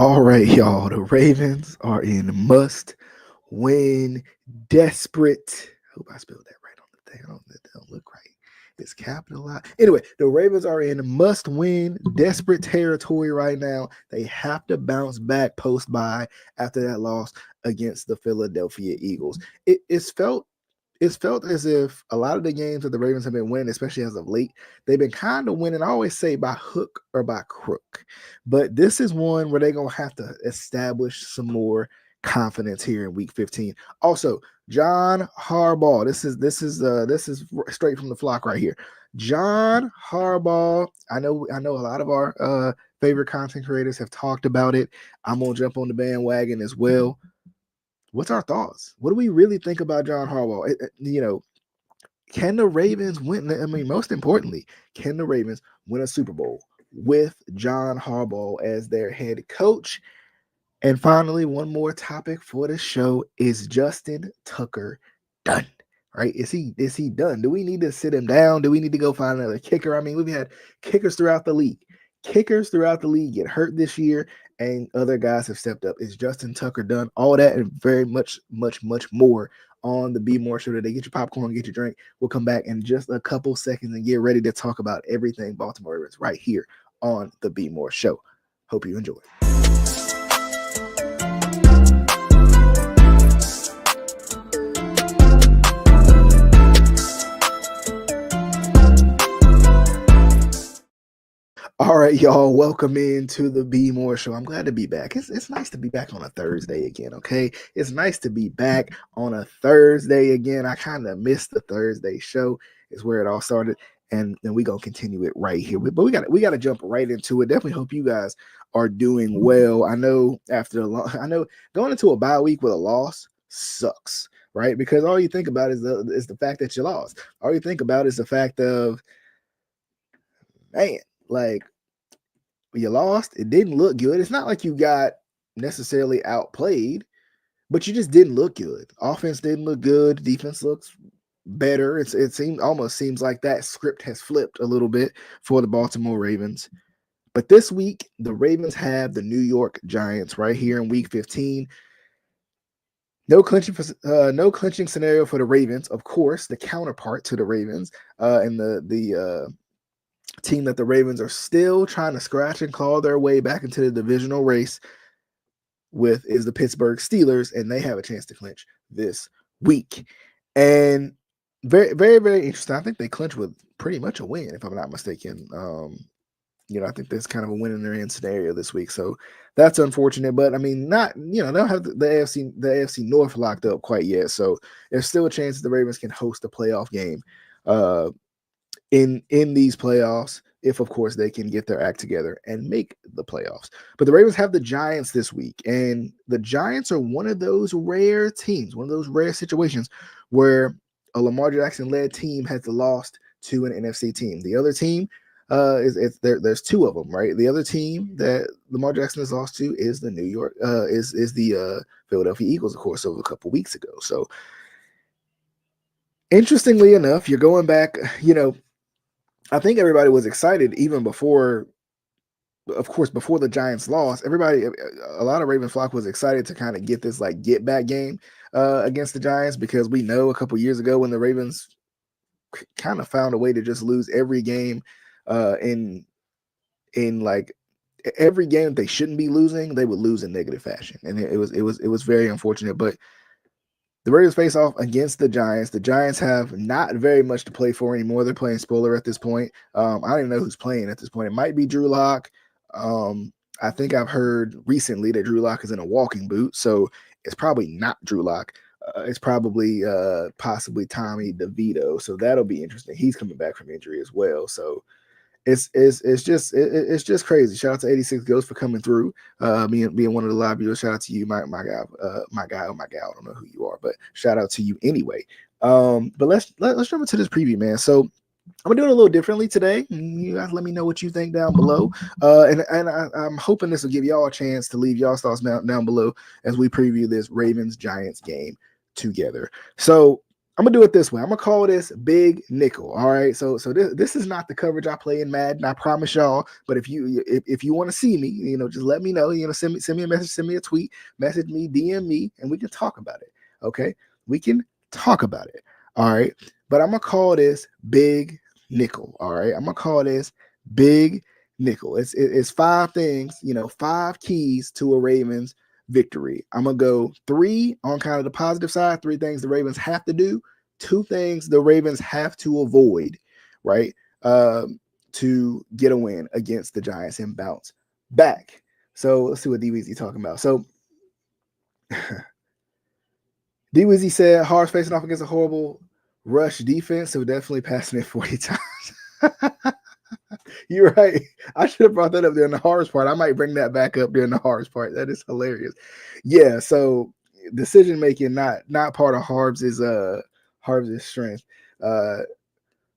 All right, y'all. The Ravens are in must-win, desperate. Hope I spelled that right on the thing. That don't look right. It's capitalized. Anyway, the Ravens are in must-win, desperate territory right now. They have to bounce back post-bye after that loss against the Philadelphia Eagles. It's felt as if a lot of the games that the Ravens have been winning, especially as of late, they've been kind of winning. I always say by hook or by crook, but this is one where they're gonna have to establish some more confidence here in Week 15. Also, John Harbaugh. This is straight from the flock right here. John Harbaugh. I know a lot of our favorite content creators have talked about it. I'm gonna jump on the bandwagon as well. What's our thoughts? What do we really think about John Harbaugh? Can the Ravens win? I mean, most importantly, can the Ravens win a Super Bowl with John Harbaugh as their head coach? And finally, one more topic for the show: is Justin Tucker done? Right? Is he done? Do we need to sit him down? Do we need to go find another kicker? I mean, we've had kickers throughout the league. Kickers throughout the league get hurt this year, and other guys have stepped up. Is Justin Tucker done? All that and very much more on the Be More Show today. Get your popcorn, get your drink. We'll come back in just a couple seconds and get ready to talk about everything Baltimore Ravens right here on the Be More Show. Hope you enjoy. All right, y'all, welcome into the Be More Show. I'm glad to be back. It's nice to be back on a Thursday again, okay? It's nice to be back on a Thursday again. I kind of missed the Thursday show. Is where it all started, and we're going to continue it right here. But we got to jump right into it. Definitely hope you guys are doing well. I know going into a bye week with a loss sucks, right? Because all you think about is the fact that you lost. All you think about is the fact of, man, like, you lost. It didn't look good. It's not like you got necessarily outplayed, but you just didn't look good. Offense didn't look good. Defense looks better. Almost seems like that script has flipped a little bit for the Baltimore Ravens. But this week, the Ravens have the New York Giants right here in Week 15. No clinching scenario for the Ravens. Of course, the counterpart to the Ravens and the team that the Ravens are still trying to scratch and claw their way back into the divisional race with is the Pittsburgh Steelers, and they have a chance to clinch this week. And very, very, very interesting. I think they clinch with pretty much a win, if I'm not mistaken. I think there's kind of a win in their end scenario this week. So that's unfortunate. But I mean, they don't have the AFC North locked up quite yet. So there's still a chance that the Ravens can host a playoff game in these playoffs, if of course they can get their act together and make the playoffs. But the Ravens have the Giants this week, and the Giants are one of those rare teams, one of those rare situations where a Lamar Jackson led team has lost to an NFC team. The other team there's two of them, right? The other team that Lamar Jackson has lost to is the the Philadelphia Eagles, of course, over a couple weeks ago. So interestingly enough, you're going back, I think everybody was excited even before the Giants lost. A lot of Raven flock was excited to kind of get this get back game against the Giants, because we know a couple years ago when the Ravens kind of found a way to just lose every game in every game that they shouldn't be losing, they would lose in negative fashion, and it was very unfortunate. But the Ravens face off against the Giants. The Giants have not very much to play for anymore. They're playing spoiler at this point. I don't even know who's playing at this point. It might be Drew Lock. I think I've heard recently that Drew Lock is in a walking boot, so it's probably not Drew Lock. It's probably possibly Tommy DeVito. So that'll be interesting. He's coming back from injury as well. So it's just crazy. Shout out to 86 Ghost for coming through, being one of the live viewers. Shout out to you, my guy, my guy. Oh my God, I don't know who you are, but shout out to you anyway. But let's jump into this preview, man. So I'm doing it a little differently today. You guys let me know what you think down below. I'm hoping this will give y'all a chance to leave y'all thoughts down below as we preview this Ravens Giants game together. So I'm gonna do it this way. I'm gonna call this big nickel. All right. So this is not the coverage I play in Madden. I promise y'all. But if you want to see me, just let me know. Send me a message, send me a tweet, message me, DM me, and we can talk about it. Okay. We can talk about it. All right. But I'm gonna call this big nickel. All right. I'm gonna call this big nickel. It's five things. 5 keys to a Ravens victory. I'm gonna go 3 on kind of the positive side. 3 things the Ravens have to do. 2 things the Ravens have to avoid, right? To get a win against the Giants and bounce back. So let's see what D Weezy talking about. So D Weezy said Hard's facing off against a horrible rush defense, so definitely passing it 40 times. You're right. I should have brought that up during the hardest part. I might bring that back up during the hardest part. That is hilarious. Yeah. So decision making not part of Harbs' strength.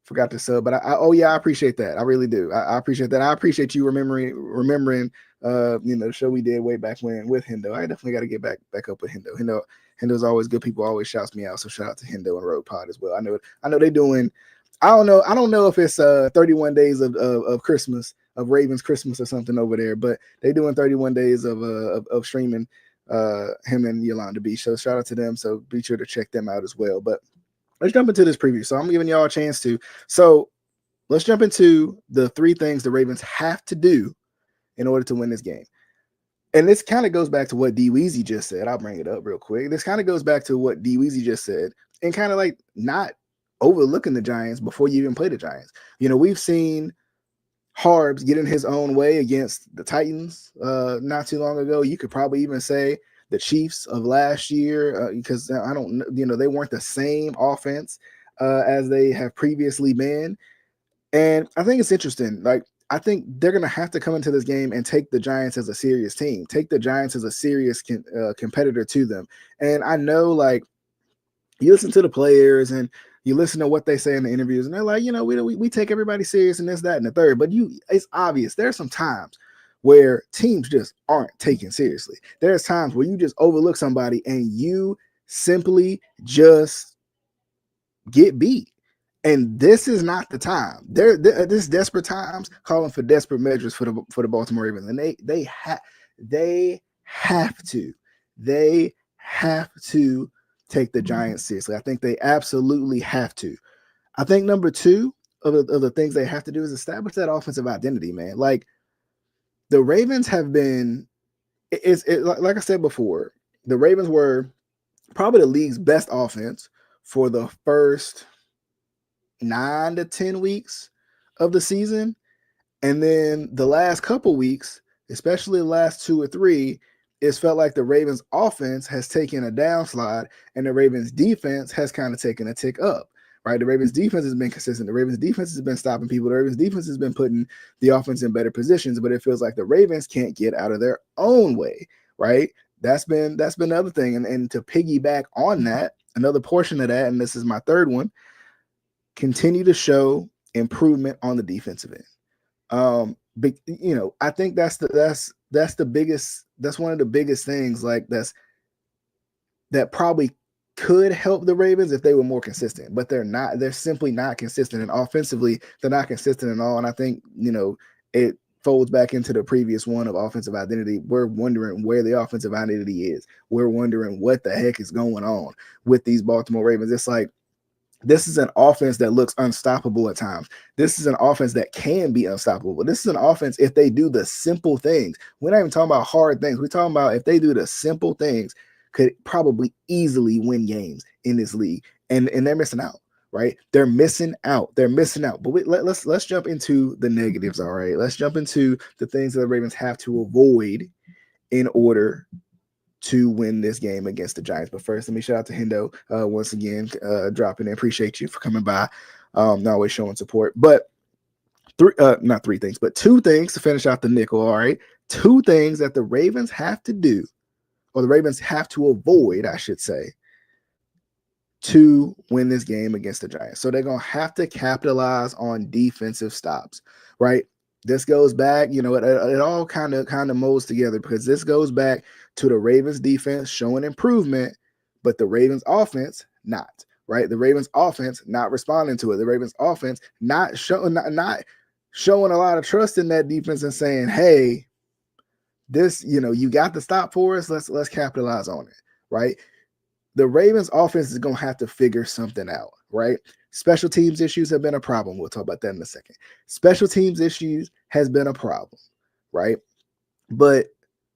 Forgot to sub, but I appreciate that. I really do. I appreciate that. I appreciate you remembering the show we did way back when with Hendo. I definitely got to get back up with Hendo. Hendo's always good. People always shouts me out. So shout out to Hendo and Road Pod as well. I know they're doing. I don't know if it's 31 days of Christmas, of Ravens Christmas or something over there, but they doing 31 days of streaming him and Yolanda B. So shout out to them. So be sure to check them out as well. But let's jump into this preview. So I'm giving y'all a chance to. So let's jump into the 3 things the Ravens have to do in order to win this game. And this kind of goes back to what D Weezy just said. I'll bring it up real quick. This kind of goes back to what D Weezy just said, and kind of like not overlooking the Giants before you even play the Giants. We've seen Harbs get in his own way against the Titans not too long ago. You could probably even say the Chiefs of last year because I don't, they weren't the same offense as they have previously been. And I think it's interesting. Like, I think they're going to have to come into this game and take the Giants as a serious team, take the Giants as a serious competitor to them. And I know, like, you listen to the players and you listen to what they say in the interviews, and they're like, we take everybody serious and this, that, and the third. But it's obvious there's some times where teams just aren't taken seriously. There's times where you just overlook somebody and you simply just get beat. And this is not the time. This desperate times calling for desperate measures for the Baltimore Ravens, and they have to take the Giants seriously. I think they absolutely have to. I think number 2 of the things they have to do is establish that offensive identity, man. Like, the Ravens have been, like I said before, the Ravens were probably the league's best offense for the first 9 to 10 weeks of the season. And then the last couple weeks, especially the last 2 or 3, it's felt like the Ravens offense has taken a downslide and the Ravens defense has kind of taken a tick up, right? The Ravens defense has been consistent. The Ravens defense has been stopping people. The Ravens defense has been putting the offense in better positions, but it feels like the Ravens can't get out of their own way, right? That's been the other thing. And to piggyback on that, another portion of that, and this is my third one, continue to show improvement on the defensive end. But I think that's the biggest. That's one of the biggest things. Like that probably could help the Ravens if they were more consistent, but they're not. They're simply not consistent, and offensively, they're not consistent at all. And I think it folds back into the previous one of offensive identity. We're wondering where the offensive identity is. We're wondering what the heck is going on with these Baltimore Ravens. It's like, this is an offense that looks unstoppable at times. This is an offense that can be unstoppable. This is an offense if they do the simple things. We're not even talking about hard things. We're talking about if they do the simple things, could probably easily win games in this league. And they're missing out, right? They're missing out. But let's jump into the negatives, all right? Let's jump into the things that the Ravens have to avoid in order to win this game against the Giants. But first, let me shout out to Hendo once again, dropping in. Appreciate you for coming by. Not always showing support. But not 3 things, but 2 things to finish out the nickel. All right. 2 things that the Ravens have to do, or the Ravens have to avoid, I should say, to win this game against the Giants. So they're going to have to capitalize on defensive stops, right? This goes back, it all kind of molds together, because this goes back to the Ravens defense showing improvement, but the Ravens offense not, right? The Ravens offense not responding to it. The Ravens offense not showing a lot of trust in that defense and saying, hey, this, you got the stop for us. Let's capitalize on it, right? The Ravens offense is going to have to figure something out, right? Special teams issues have been a problem. We'll talk about that in a second. Special teams issues has been a problem, right? But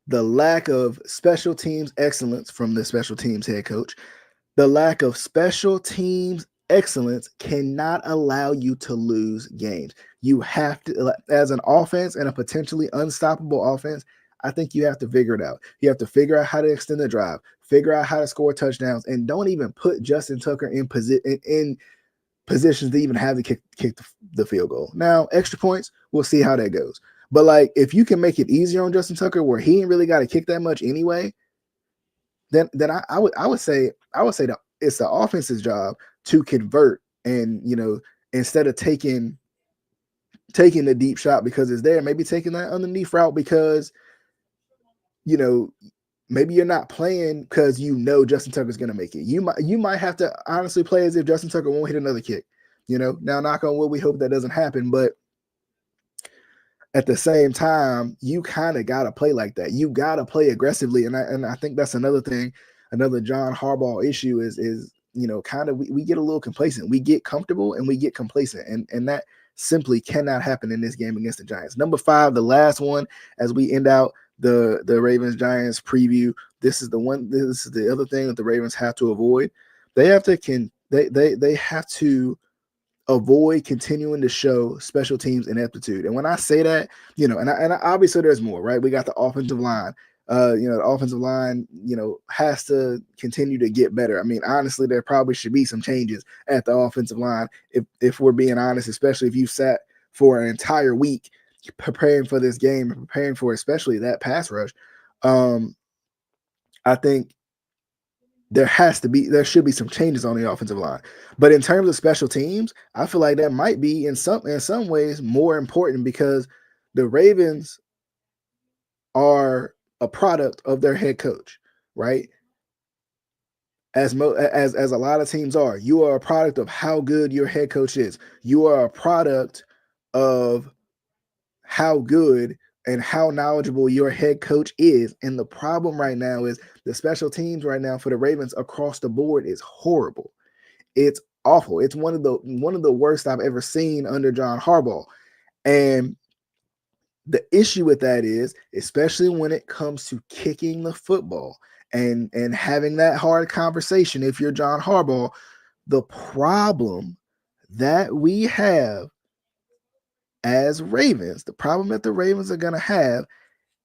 the lack of special teams excellence from the special teams head coach, the lack of special teams excellence cannot allow you to lose games. You have to, as an offense and a potentially unstoppable offense, I think you have to figure it out. You have to figure out how to extend the drive, figure out how to score touchdowns, and don't even put Justin Tucker in positions to even have to kick the field goal. Now, extra points, we'll see how that goes. But like, if you can make it easier on Justin Tucker, where he ain't really got to kick that much anyway, then I would say that it's the offense's job to convert, and instead of taking the deep shot because it's there, maybe taking that underneath route because maybe you're not playing because Justin Tucker's gonna make it. You might have to honestly play as if Justin Tucker won't hit another kick. Now, knock on wood, we hope that doesn't happen, but at the same time, you kind of got to play like that. You got to play aggressively. And I think that's another thing, another John Harbaugh issue is kind of we get a little complacent. We get comfortable and we get complacent. And that simply cannot happen in this game against the Giants. Number 5, the last one, as we end out the Ravens Giants preview. This is the other thing that the Ravens have to avoid. They have to avoid continuing to show special teams ineptitude. And when I say that, and obviously there's more, right? We got the offensive line. The offensive line, has to continue to get better. I mean, honestly, there probably should be some changes at the offensive line if we're being honest, especially if you sat for an entire week preparing for this game and preparing for especially that pass rush. I think there should be some changes on the offensive line. But in terms of special teams, I feel like that might be in some ways more important because the Ravens are a product of their head coach, right? As a lot of teams are. You are a product of how good your head coach is. You are a product of how good and how knowledgeable your head coach is. And the problem right now is the special teams right now for the Ravens across the board is horrible. It's awful. It's one of the worst I've ever seen under John Harbaugh. And the issue with that is, especially when it comes to kicking the football and having that hard conversation, if you're John Harbaugh, the problem that we have as Ravens, the problem that the Ravens are going to have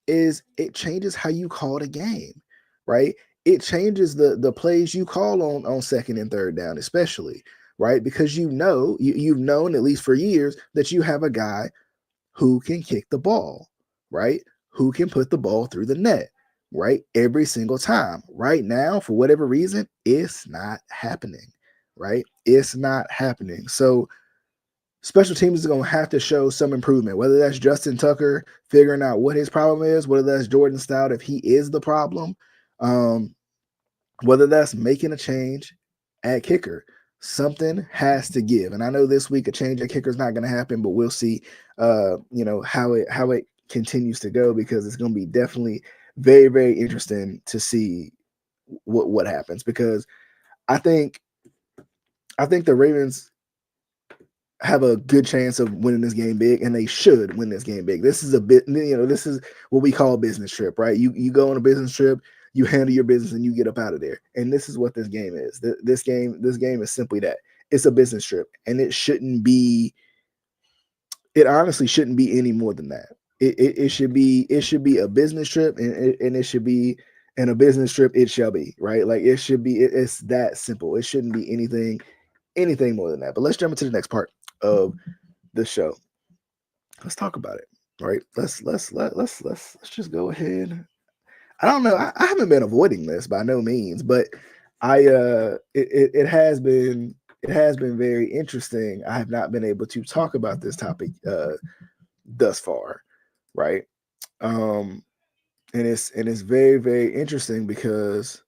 is it changes how you call the game, right? It changes the plays you call on second and third down, especially, right? Because you've known at least for years that you have a guy who can kick the ball, right? Who can put the ball through the net, right? Every single time. Right now, for whatever reason, it's not happening, right? It's not happening. So special teams is going to have to show some improvement, whether that's Justin Tucker figuring out what his problem is, whether that's Jordan Stout if he is the problem, whether that's making a change at kicker. Something has to give. And I know this week a change at kicker is not going to happen, but we'll see how it continues to go, because it's going to be definitely very, very interesting to see what happens, because I think the Ravens have a good chance of winning this game big, and they should win this game big. This is this is what we call a business trip, right? You go on a business trip, you handle your business, and you get up out of there. And this is what this game is. This game is simply that. It's a business trip, and it honestly shouldn't be any more than that. It should be a business trip, and it should be, and a business trip it shall be, right? Like it should be. It's that simple. It shouldn't be anything more than that. But let's jump into the next part of the show. Let's talk about it. All right. Let's just go ahead. I don't know. I haven't been avoiding this by no means, but it has been very interesting. I have not been able to talk about this topic thus far, right? And it's very, very interesting because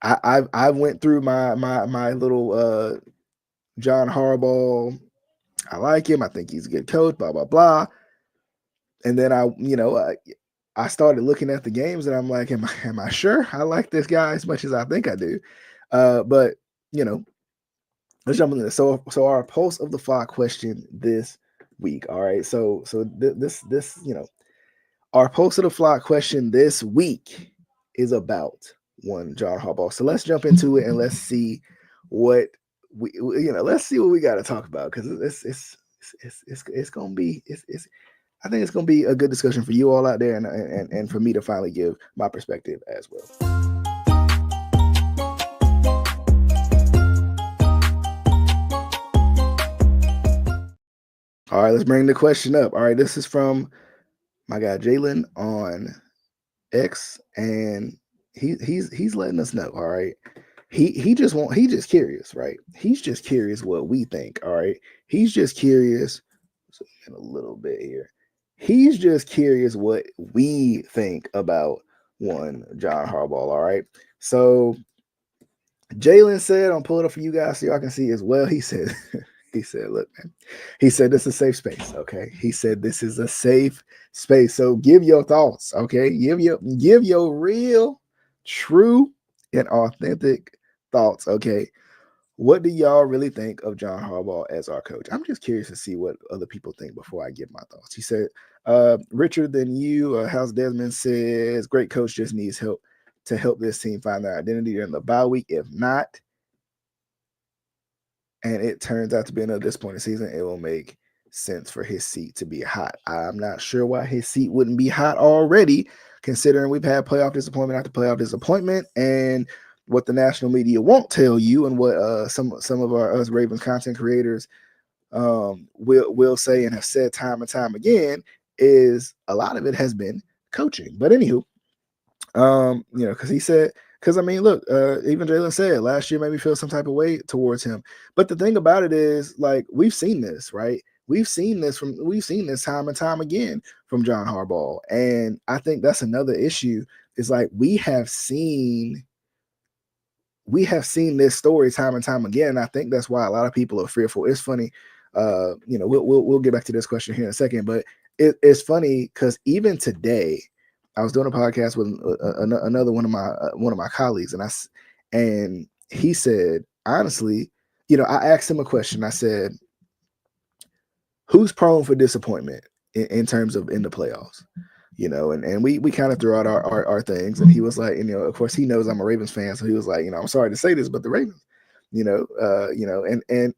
I went through my little John Harbaugh. I like him. I think he's a good coach. Blah blah blah. And then I started looking at the games, and I'm like, am I sure I like this guy as much as I think I do? But let's jump into this. So our pulse of the flock question this week. All right. This our pulse of the flock question this week is about one John Harbaugh. So let's jump into it and let's see what let's see what we got to talk about, because it's gonna be I think it's gonna be a good discussion for you all out there, and for me to finally give my perspective as well. All right, let's bring the question up. All right, this is from my guy Jalen on X, and he's letting us know. All right, he just curious, right? He's just curious what we think. All right, he's just curious. So in a little bit here, he's just curious what we think about one John Harbaugh. All right, so Jalen said, I'm pulling up for you guys so y'all can see as well. He said, look, man, he said, this is a safe space. Okay. He said, this is a safe space. So give your thoughts. Okay. Give your real, true, and authentic thoughts. Okay. What do y'all really think of John Harbaugh as our coach? I'm just curious to see what other people think before I give my thoughts. He said, richer than you, House Desmond says, great coach, just needs help to help this team find their identity during the bye week. If not, and it turns out to be another disappointing season, it will make sense for his seat to be hot. I'm not sure why his seat wouldn't be hot already, considering we've had playoff disappointment after playoff disappointment, and what the national media won't tell you, and what some of us Ravens content creators will say and have said time and time again, is a lot of it has been coaching. But anywho, because I mean, look, even Jalen said last year made me feel some type of way towards him. But the thing about it is, like, we've seen this, right? We've seen this time and time again from John Harbaugh. And I think that's another issue, is like we have seen this story time and time again. And I think that's why a lot of people are fearful. It's funny, we'll get back to this question here in a second, but it's funny because even today, I was doing a podcast with another one of my colleagues, and he said, honestly, I asked him a question. I said, who's prone for disappointment in terms of in the playoffs? And we kind of threw out our things, and he was like, of course he knows I'm a Ravens fan, so he was like, I'm sorry to say this, but the Ravens, and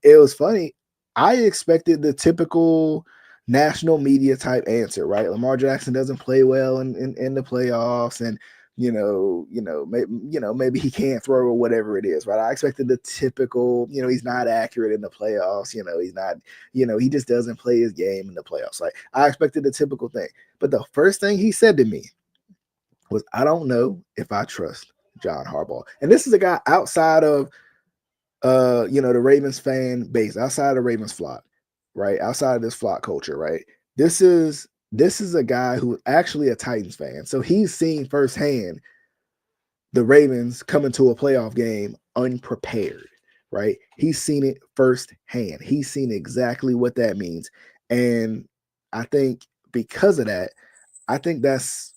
it was funny. I expected the typical national media type answer, right? Lamar Jackson doesn't play well in the playoffs, and maybe he can't throw or whatever it is, right? I expected the typical, he's not accurate in the playoffs, he's not, he just doesn't play his game in the playoffs. Like, I expected the typical thing. But the first thing he said to me was, I don't know if I trust John Harbaugh. And this is a guy outside of the Ravens fan base, outside of the Ravens flock, right? Outside of this flock culture, right? This is a guy who is actually a Titans fan. So he's seen firsthand the Ravens come into a playoff game unprepared, right? He's seen it firsthand. He's seen exactly what that means. And I think because of that, I think that's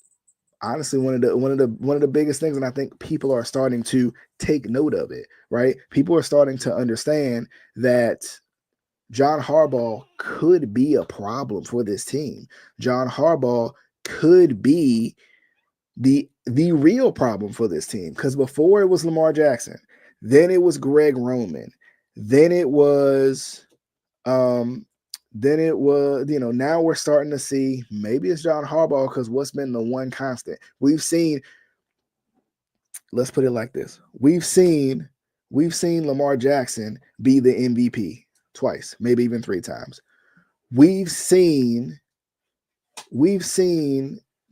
honestly one of the biggest things, and I think people are starting to take note of it, right? People are starting to understand that John Harbaugh could be a problem for this team. John Harbaugh could be the real problem for this team, because before it was Lamar Jackson, then it was Greg Roman, then it was now we're starting to see maybe it's John Harbaugh, because what's been the one constant we've seen, let's put it like this, we've seen Lamar Jackson be the MVP twice, maybe even 3 times. We've seen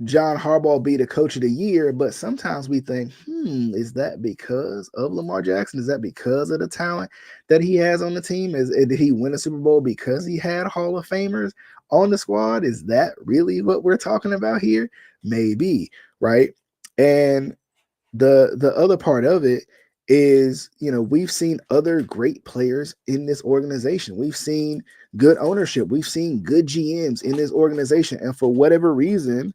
John Harbaugh be the coach of the year, but sometimes we think, is that because of Lamar Jackson? Is that because of the talent that he has on the team? Did he win a Super Bowl because he had Hall of Famers on the squad? Is that really what we're talking about here? Maybe, right? And the other part of it is, we've seen other great players in this organization. We've seen good ownership. We've seen good GMs in this organization. And for whatever reason,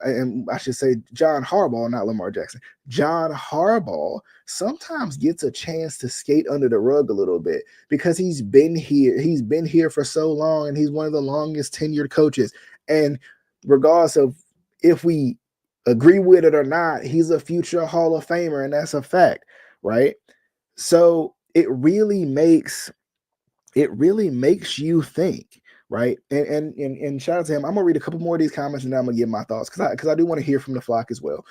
and I should say John Harbaugh, not Lamar Jackson. John Harbaugh sometimes gets a chance to skate under the rug a little bit because he's been here. He's been here for so long, and he's one of the longest tenured coaches. And regardless of if we agree with it or not, he's a future Hall of Famer, and that's a fact, right? So it really makes you think, right? And shout out to him. I'm gonna read a couple more of these comments and then I'm gonna give my thoughts because I do want to hear from the flock as well.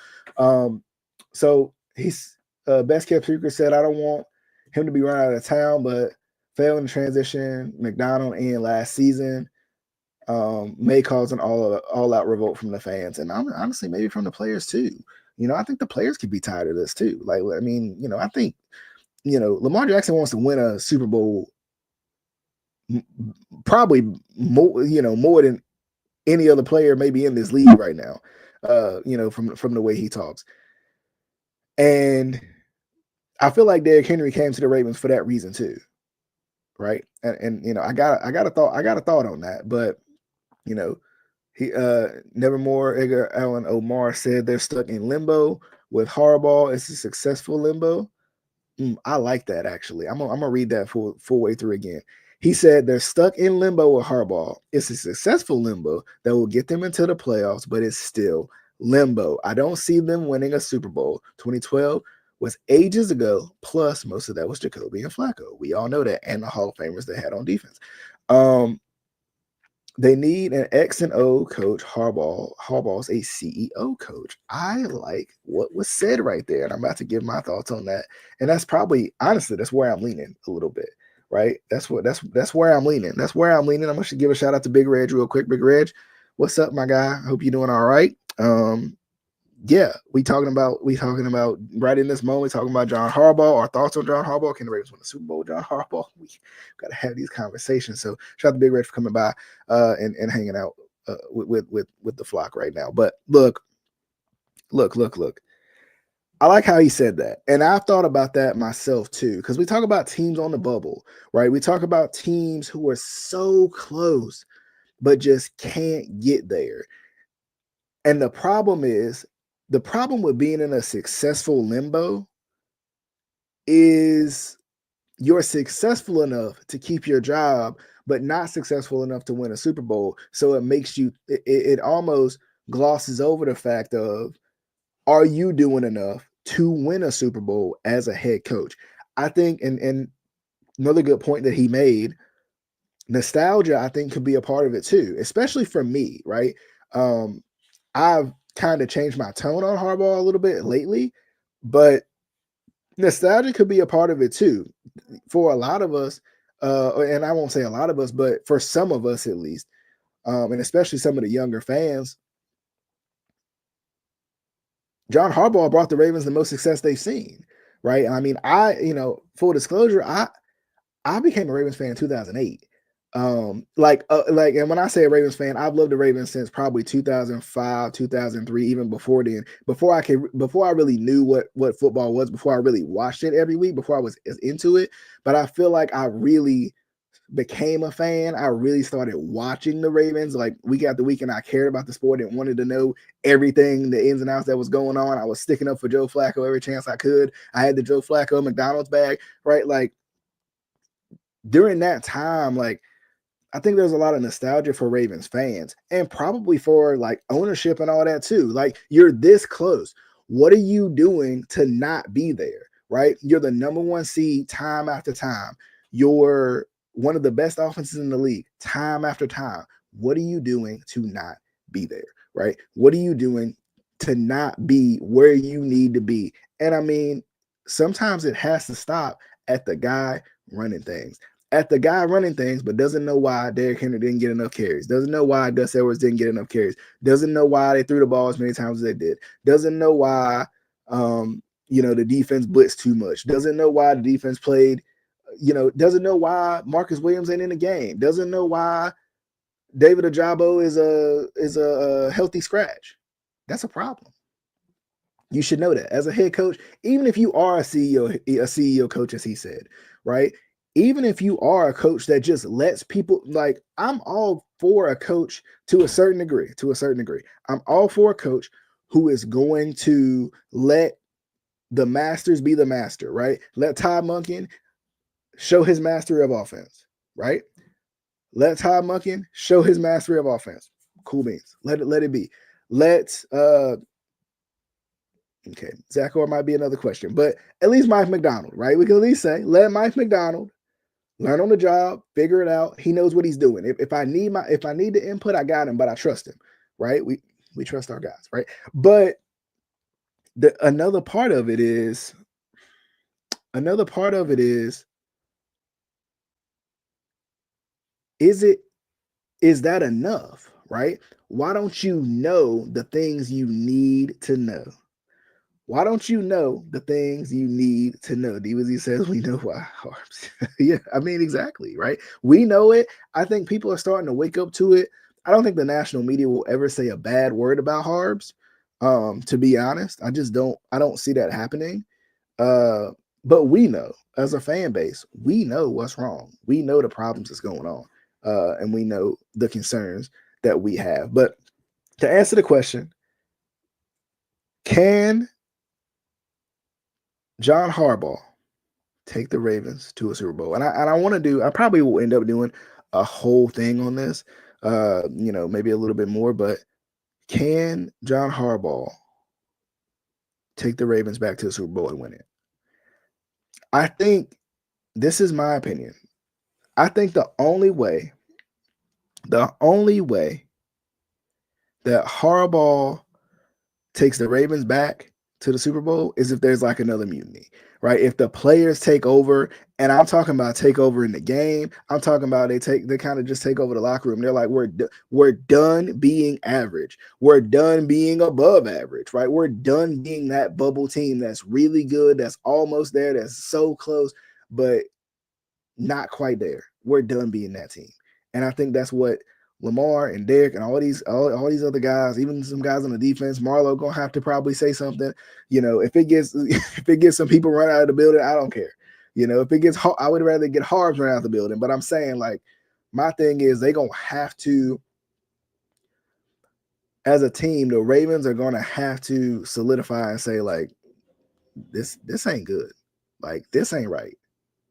So he's best kept secret said, I don't want him to be run out of town, but failing to transition McDonald in last season may cause an all out revolt from the fans, and honestly maybe from the players too. I think the players could be tired of this too. Like, I mean, I think Lamar Jackson wants to win a Super Bowl probably more than any other player maybe in this league right now, from the way he talks. And I feel like Derrick Henry came to the Ravens for that reason too, right? And I got a thought on that, but he Nevermore Edgar Allan Omar said they're stuck in limbo with Harbaugh. It's a successful limbo. I like that actually. I'm gonna read that full way through again. He said they're stuck in limbo with Harbaugh. It's a successful limbo that will get them into the playoffs, but it's still limbo. I don't see them winning a Super Bowl. 2012 was ages ago. Plus, most of that was Jacoby and Flacco. We all know that, and the Hall of Famers they had on defense. They need an X and O coach. Harbaugh's a CEO coach. I like what was said right there, and I'm about to give my thoughts on that. And that's probably, honestly, that's where I'm leaning a little bit, right? That's where I'm leaning. That's where I'm leaning. I'm gonna give a shout out to Big Reg real quick. Big Reg, what's up, my guy? Hope you're doing all right. Yeah, we talking about right in this moment, talking about John Harbaugh. Our thoughts on John Harbaugh. Can the Ravens win the Super Bowl with John Harbaugh? We got to have these conversations. So shout out to Big Red for coming by and hanging out with the flock right now. But look. I like how he said that. And I've thought about that myself too, because we talk about teams on the bubble, right? We talk about teams who are so close, but just can't get there. And the problem with being in a successful limbo is you're successful enough to keep your job, but not successful enough to win a Super Bowl. So it makes it almost glosses over the fact of, are you doing enough to win a Super Bowl as a head coach? I think, and another good point that he made, nostalgia, I think, could be a part of it too, especially for me, right? I've kind of changed my tone on Harbaugh a little bit lately, but nostalgia could be a part of it too. For a lot of us, and I won't say a lot of us, but for some of us at least, and especially some of the younger fans, John Harbaugh brought the Ravens the most success they've seen, right? I mean, full disclosure, I became a Ravens fan in 2008. And when I say a Ravens fan, I've loved the Ravens since probably 2005, 2003, even before then. Before I really knew what football was, before I really watched it every week, before I was into it. But I feel like I really became a fan. I really started watching the Ravens like week after week, and I cared about the sport and wanted to know everything, the ins and outs that was going on. I was sticking up for Joe Flacco every chance I could. I had the Joe Flacco McDonald's bag, right? Like during that time, like I think there's a lot of nostalgia for Ravens fans and probably for like ownership and all that too. Like you're this close. What are you doing to not be there? Right? You're the number one seed time after time. You're one of the best offenses in the league time after time. What are you doing to not be there? Right? What are you doing to not be where you need to be? And I mean, sometimes it has to stop at the guy running things but doesn't know why Derrick Henry didn't get enough carries, doesn't know why Gus Edwards didn't get enough carries, doesn't know why they threw the ball as many times as they did, doesn't know why the defense blitzed too much, doesn't know why the defense played, doesn't know why Marcus Williams ain't in the game, doesn't know why David Ojabo is a healthy scratch. That's a problem. You should know that as a head coach, even if you are a CEO coach, as he said, right? Even if you are a coach that just lets people, like, I'm all for a coach to a certain degree, I'm all for a coach who is going to let the masters be the master, right? Let Todd Monken show his mastery of offense, right? Let Todd Monken show his mastery of offense. Cool beans. Let it be. Let okay, Zach Orr might be another question, but at least Mike McDonald, right? We can at least say let Mike McDonald learn on the job, figure it out. He knows what he's doing. If I need the input, I got him, but I trust him, right? We trust our guys, right? But another part of it is is that enough, right? Why don't you know the things you need to know? Why don't you know the things you need to know? DWZ says we know why Harbs. Yeah, I mean, exactly, right? We know it. I think people are starting to wake up to it. I don't think the national media will ever say a bad word about Harbs. To be honest, I don't see that happening. But we know as a fan base, we know what's wrong. We know the problems that's going on. And we know the concerns that we have. But to answer the question, can John Harbaugh take the Ravens to a Super Bowl? And I probably will end up doing a whole thing on this, maybe a little bit more, but can John Harbaugh take the Ravens back to the Super Bowl and win it? I think this is my opinion. I think the only way that Harbaugh takes the Ravens back to the Super Bowl is if there's like another mutiny, right? If the players take over, and I'm talking about take over in the game, I'm talking about they kind of just take over the locker room. They're like, we're done being average. We're done being above average, right? We're done being that bubble team that's really good, that's almost there, that's so close, but not quite there. We're done being that team. And I think that's what Lamar and Derek and all these other guys, even some guys on the defense, Marlo gonna have to probably say something. If it gets some people run out of the building, I don't care. If it gets, I would rather get Harbs run out of the building. But I'm saying, like, my thing is they gonna have to, as a team, the Ravens are gonna have to solidify and say, like, this ain't good. Like, this ain't right.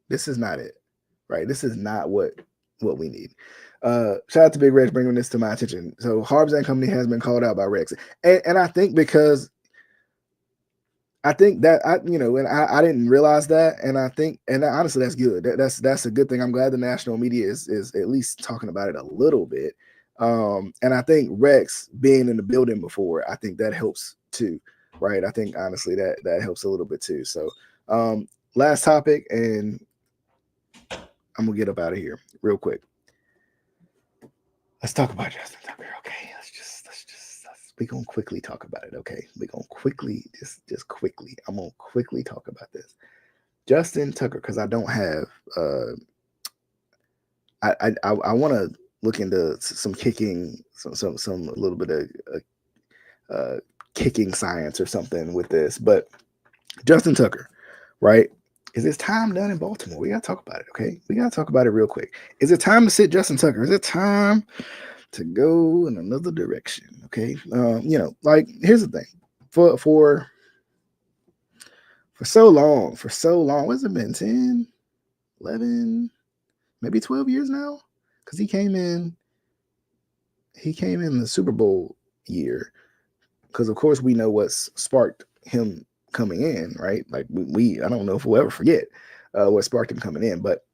This is not it. Right? This is not what we need. Shout out to Big Rex bringing this to my attention. So Harbs and Company has been called out by Rex, and I think because I think that I didn't realize that, and I think, and honestly, that's good. That's a good thing. I'm glad the national media is at least talking about it a little bit. And I think Rex being in the building before, I think that helps too, right? I think honestly that helps a little bit too. So last topic, and I'm gonna get up out of here real quick. Let's talk about Justin Tucker. Okay, we're gonna quickly talk about it. Okay, we're gonna quickly just quickly. I'm gonna quickly talk about this. Justin Tucker, because I don't have I want to look into some kicking, some a little bit of kicking science or something with this. But Justin Tucker, right? Is his time done in Baltimore? We gotta talk about it, okay? We gotta talk about it real quick. Is it time to sit Justin Tucker? Is it time to go in another direction? Okay. Like, here's the thing. For so long, what's it been? 10, 11, maybe 12 years now? Because he came in the Super Bowl year. Because of course we know what's sparked him coming in, right? Like I don't know if we'll ever forget what sparked him coming in, but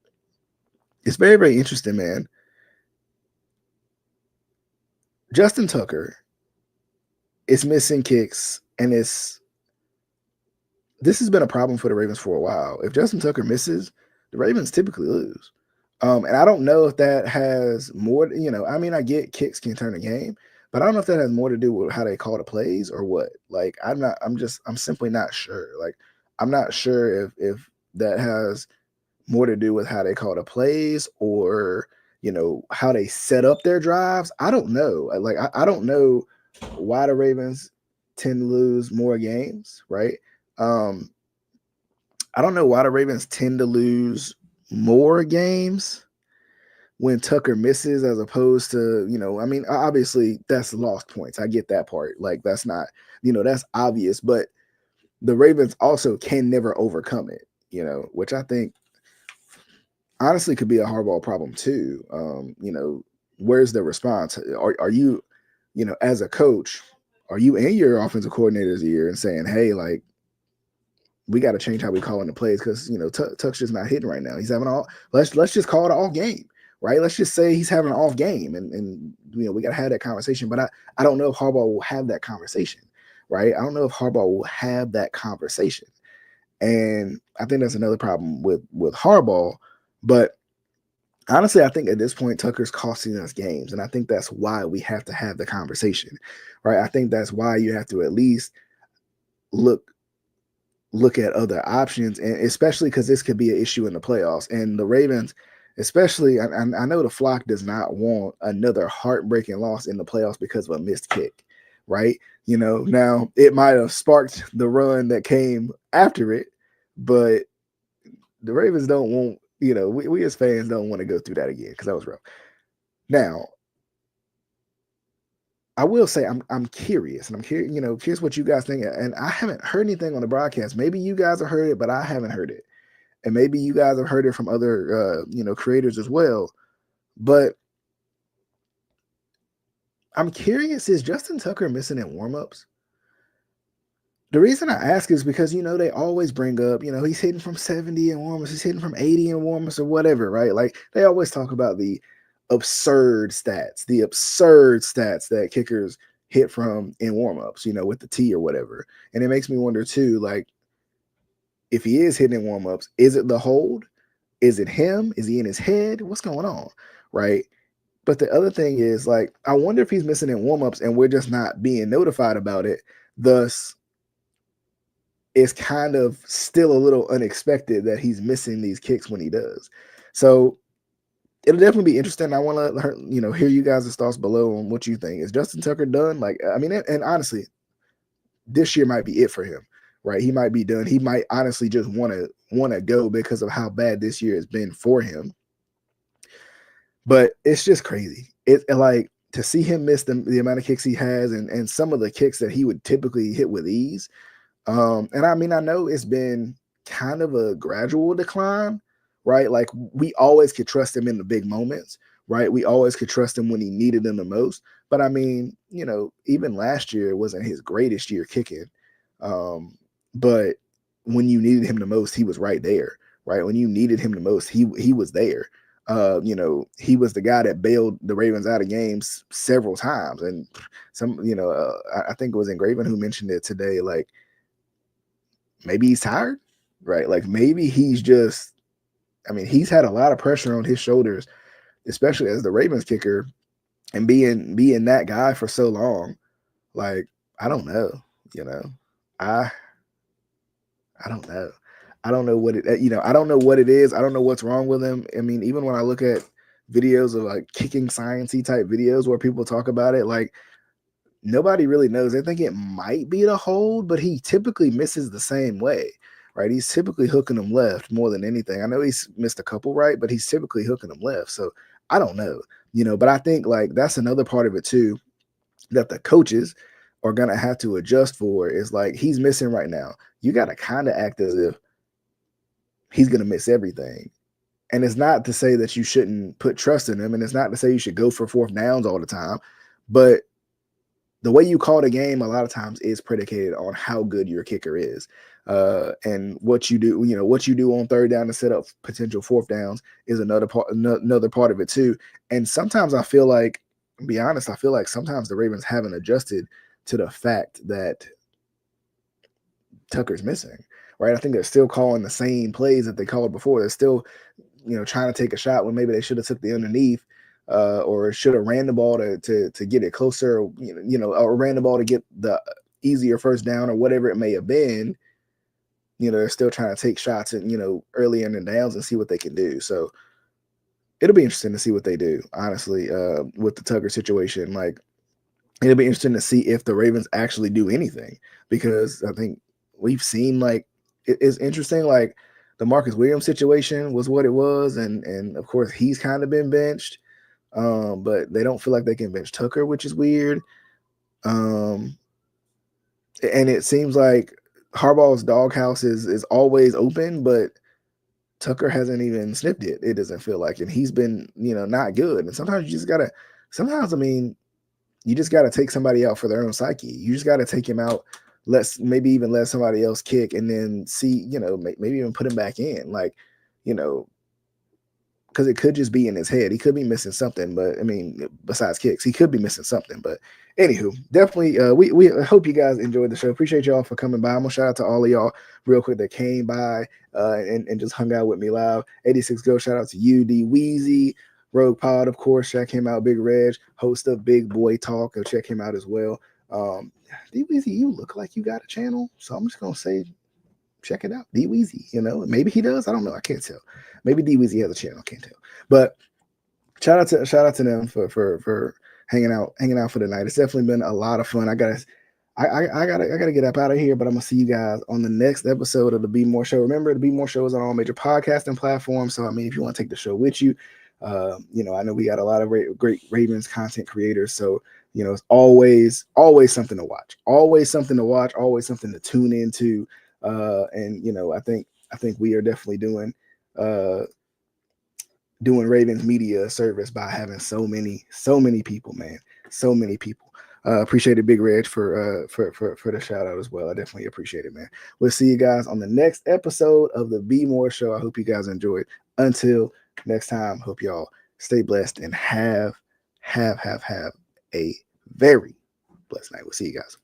it's very, very interesting, man. Justin Tucker is missing kicks, and this has been a problem for the Ravens for a while. If Justin Tucker misses, the Ravens typically lose. And I don't know if that has more, I mean, I get kicks can turn a game, but I don't know if that has more to do with how they call the plays or what. Like, I'm simply not sure. Like, I'm not sure if that has more to do with how they call the plays or, how they set up their drives. I don't know. Like, I don't know why the Ravens tend to lose more games, right? Um, I don't know why the Ravens tend to lose more games when Tucker misses as opposed to, I mean, obviously that's lost points. I get that part. Like that's not, that's obvious, but the Ravens also can never overcome it, which I think honestly could be a Harbaugh problem too. Where's the response? Are you, as a coach, are you in your offensive coordinator's ear and saying, hey, like, we got to change how we call in the plays because Tuck's just not hitting right now. He's having all. Let's just call it an off game, right? Let's just say he's having an off game, and we got to have that conversation. But I don't know if Harbaugh will have that conversation, right? I don't know if Harbaugh will have that conversation, and I think that's another problem with Harbaugh. But honestly, I think at this point Tucker's costing us games, and I think that's why we have to have the conversation, right? I think that's why you have to at least look at other options, and especially because this could be an issue in the playoffs. And the Ravens, especially, I know the flock does not want another heartbreaking loss in the playoffs because of a missed kick, right? Now it might have sparked the run that came after it, but the Ravens don't want, we as fans don't want to go through that again because that was rough. Now, I will say I'm curious, and I'm curious what you guys think. And I haven't heard anything on the broadcast. Maybe you guys have heard it, but I haven't heard it. And maybe you guys have heard it from other creators as well. But I'm curious, is Justin Tucker missing in warmups? The reason I ask is because they always bring up, he's hitting from 70 in warmups, he's hitting from 80 in warmups or whatever, right? Like they always talk about the absurd stats that kickers hit from in warmups, with the T or whatever. And it makes me wonder too, like if he is hitting in warmups, is it the hold? Is it him? Is he in his head? What's going on? Right. But the other thing is, like, I wonder if he's missing in warmups and we're just not being notified about it. Thus, it's kind of still a little unexpected that he's missing these kicks when he does. So it'll definitely be interesting. I want to, hear you guys' thoughts below on what you think. Is Justin Tucker done? Like, I mean, and honestly, this year might be it for him, right? He might be done. He might honestly just want to go because of how bad this year has been for him. But it's just crazy. It like to see him miss the amount of kicks he has and some of the kicks that he would typically hit with ease. And I mean, I know it's been kind of a gradual decline, right? Like we always could trust him in the big moments, right? We always could trust him when he needed them the most. But I mean, even last year wasn't his greatest year kicking. But when you needed him the most, he was right there, right? When you needed him the most, he was there. He was the guy that bailed the Ravens out of games several times. And I think it was Engraven who mentioned it today, like, maybe he's tired, right? Like maybe he's just, I mean, he's had a lot of pressure on his shoulders, especially as the Ravens kicker and being that guy for so long. Like, I don't know, I don't know. I don't know what it, I don't know what it is. I don't know what's wrong with him. I mean, even when I look at videos of like kicking sciencey type videos where people talk about it, like nobody really knows. They think it might be the hold, but he typically misses the same way, right? He's typically hooking them left more than anything. I know he's missed a couple right, but he's typically hooking them left. So I don't know, but I think like that's another part of it too that the coaches are going to have to adjust for is like he's missing right now. You got to kind of act as if he's going to miss everything. And it's not to say that you shouldn't put trust in him. And it's not to say you should go for fourth downs all the time. But the way you call the game a lot of times is predicated on how good your kicker is. And what you do, what you do on third down to set up potential fourth downs is another part of it too. And sometimes I feel like, to be honest, I feel like sometimes the Ravens haven't adjusted to the fact that Tucker's missing, right? I think they're still calling the same plays that they called before. They're still, trying to take a shot when maybe they should have took the underneath, or should have ran the ball to get it closer, or ran the ball to get the easier first down or whatever it may have been. They're still trying to take shots and early in the downs and see what they can do. So it'll be interesting to see what they do, honestly, with the Tucker situation. Like, it'll be interesting to see if the Ravens actually do anything, because I think we've seen, like, it's interesting, like the Marcus Williams situation was what it was, and of course he's kind of been benched, but they don't feel like they can bench Tucker, which is weird. And it seems like Harbaugh's doghouse is always open, but Tucker hasn't even sniffed it. It doesn't feel like, and he's been, not good. And sometimes you just gotta. Sometimes, I mean, you just got to take somebody out for their own psyche. You just got to take him out. Maybe even let somebody else kick, and then see, maybe even put him back in. Like, you know, because it could just be in his head. He could be missing something, but I mean, besides kicks, he could be missing something. But anywho, definitely, we hope you guys enjoyed the show. Appreciate y'all for coming by. I'm gonna shout out to all of y'all real quick that came by and just hung out with me live. 86 Go, shout out to you, D Weezy. Rogue Pod, of course, check him out. Big Reg, host of Big Boy Talk, go check him out as well. D Weezy, you look like you got a channel, so I'm just gonna say, check it out. D Weezy, maybe he does. I don't know. I can't tell. Maybe D Weezy has a channel. I can't tell. But shout out to them for hanging out for the night. It's definitely been a lot of fun. I gotta get up out of here, but I'm gonna see you guys on the next episode of the Be More Show. Remember, the Be More Show is on all major podcasting platforms. So I mean, if you want to take the show with you, I know we got a lot of great Ravens content creators. So it's always something to watch. Always something to watch. Always something to tune into. And I think we are definitely doing Ravens media a service by having so many people, man. So many people. Appreciate it, Big Reg, for the shout out as well. I definitely appreciate it, man. We'll see you guys on the next episode of the Be More Show. I hope you guys enjoyed. Until next time, hope y'all stay blessed and have a very blessed night. We'll see you guys.